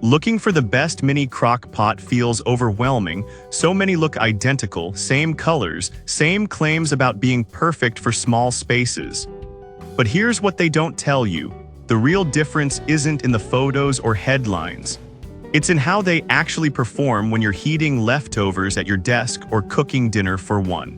Looking for the best mini crock pot feels overwhelming. So many look identical, same colors, same claims about being perfect for small spaces. But here's what they don't tell you. The real difference isn't in the photos or headlines. It's in how they actually perform when you're heating leftovers at your desk or cooking dinner for one.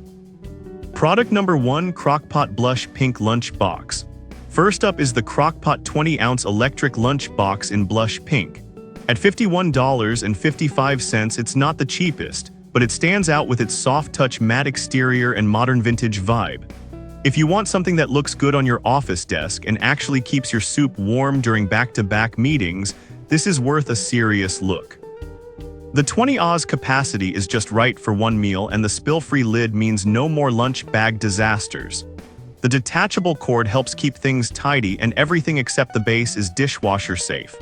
Product number 1, Crock-Pot Blush Pink Lunch Box. First up is the Crock-Pot 20-ounce electric lunch box in blush pink. At $51.55, it's not the cheapest, but it stands out with its soft-touch matte exterior and modern vintage vibe. If you want something that looks good on your office desk and actually keeps your soup warm during back-to-back meetings, this is worth a serious look. The 20 Oz capacity is just right for one meal, and the spill-free lid means no more lunch bag disasters. The detachable cord helps keep things tidy, and everything except the base is dishwasher safe.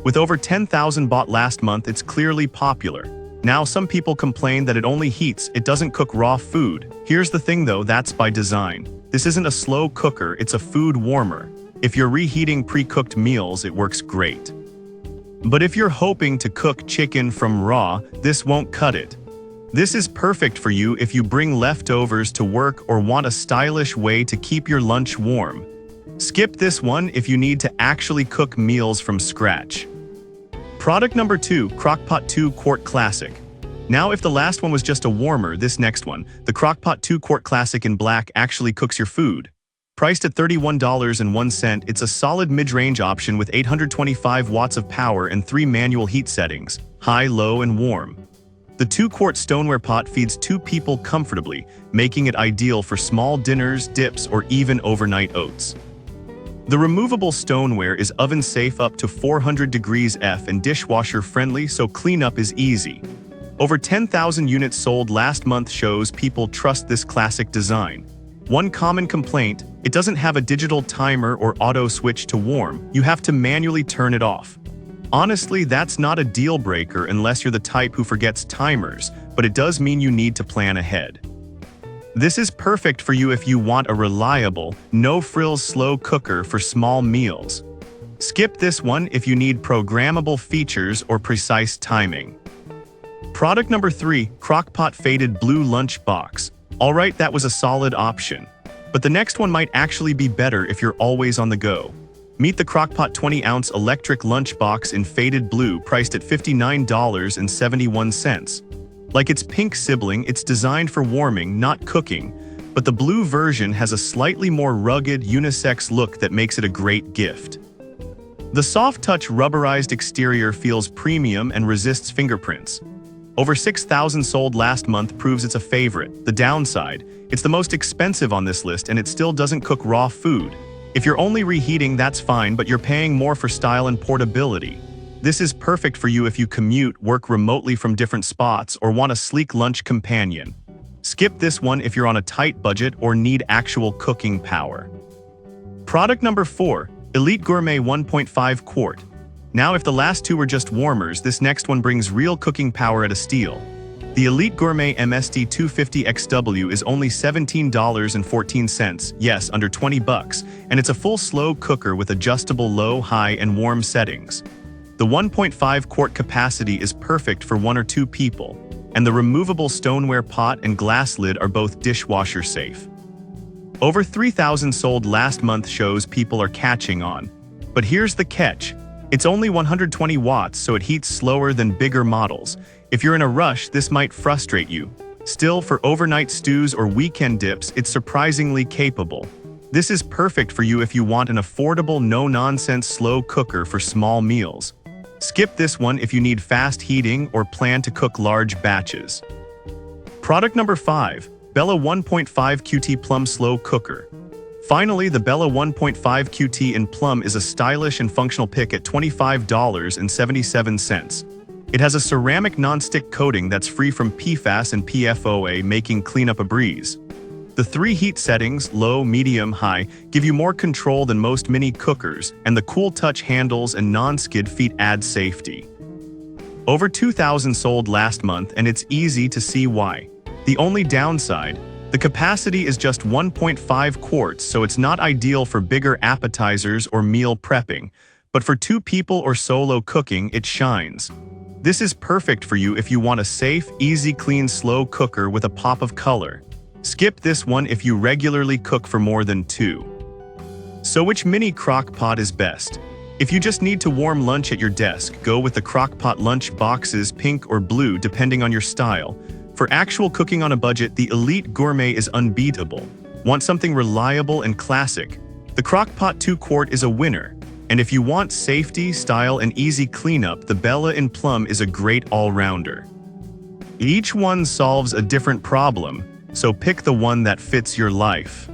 With over 10,000 bought last month, it's clearly popular. Now some people complain that it only heats, it doesn't cook raw food. Here's the thing though, that's by design. This isn't a slow cooker, it's a food warmer. If you're reheating pre-cooked meals, it works great. But if you're hoping to cook chicken from raw, this won't cut it. This is perfect for you if you bring leftovers to work or want a stylish way to keep your lunch warm. Skip this one if you need to actually cook meals from scratch. Product number 2, Crock-Pot 2-Quart Classic. Now if the last one was just a warmer, this next one, the Crock-Pot 2-Quart Classic in black, actually cooks your food. Priced at $31.01, it's a solid mid-range option with 825 watts of power and 3 manual heat settings, high, low, and warm. The 2-quart stoneware pot feeds 2 people comfortably, making it ideal for small dinners, dips, or even overnight oats. The removable stoneware is oven-safe up to 400 degrees F and dishwasher-friendly, so cleanup is easy. Over 10,000 units sold last month shows people trust this classic design. One common complaint, it doesn't have a digital timer or auto switch to warm. You have to manually turn it off. Honestly, that's not a deal breaker unless you're the type who forgets timers, but it does mean you need to plan ahead. This is perfect for you if you want a reliable, no-frills slow cooker for small meals. Skip this one if you need programmable features or precise timing. Product number 3, Crock-Pot Faded Blue Lunch Box. Alright, that was a solid option. But the next one might actually be better if you're always on the go. Meet the Crock-Pot 20-ounce electric lunch box in faded blue, priced at $59.71. Like its pink sibling, it's designed for warming, not cooking, but the blue version has a slightly more rugged, unisex look that makes it a great gift. The soft-touch rubberized exterior feels premium and resists fingerprints. Over 6,000 sold last month proves it's a favorite. The downside, it's the most expensive on this list and it still doesn't cook raw food. If you're only reheating, that's fine, but you're paying more for style and portability. This is perfect for you if you commute, work remotely from different spots, or want a sleek lunch companion. Skip this one if you're on a tight budget or need actual cooking power. Product number 4, Elite Gourmet 1.5 Quart. Now if the last two were just warmers, this next one brings real cooking power at a steal. The Elite Gourmet MSD 250XW is only $17.14, yes, under 20 bucks, and it's a full slow cooker with adjustable low, high, and warm settings. The 1.5 quart capacity is perfect for 1 or 2 people, and the removable stoneware pot and glass lid are both dishwasher safe. Over 3,000 sold last month shows people are catching on. But here's the catch. It's only 120 watts, so it heats slower than bigger models. If you're in a rush, this might frustrate you. Still, for overnight stews or weekend dips, it's surprisingly capable. This is perfect for you if you want an affordable, no-nonsense slow cooker for small meals. Skip this one if you need fast heating or plan to cook large batches. Product number 5, Bella 1.5 QT Plum Slow Cooker. Finally, the Bella 1.5 QT in Plum is a stylish and functional pick at $25.77. It has a ceramic non-stick coating that's free from PFAS and PFOA, making cleanup a breeze. The 3 heat settings, low, medium, high, give you more control than most mini cookers, and the cool touch handles and non-skid feet add safety. Over 2,000 sold last month, and it's easy to see why. The only downside, the capacity is just 1.5 quarts, so it's not ideal for bigger appetizers or meal prepping, but for 2 people or solo cooking, it shines. This is perfect for you if you want a safe, easy, clean, slow cooker with a pop of color. Skip this one if you regularly cook for more than 2. So which mini crock pot is best? If you just need to warm lunch at your desk, go with the Crock-Pot lunch boxes, pink or blue depending on your style. For actual cooking on a budget, the Elite Gourmet is unbeatable. Want something reliable and classic? The Crock-Pot 2-quart is a winner. And if you want safety, style, and easy cleanup, the Bella in Plum is a great all-rounder. Each one solves a different problem, so pick the one that fits your life.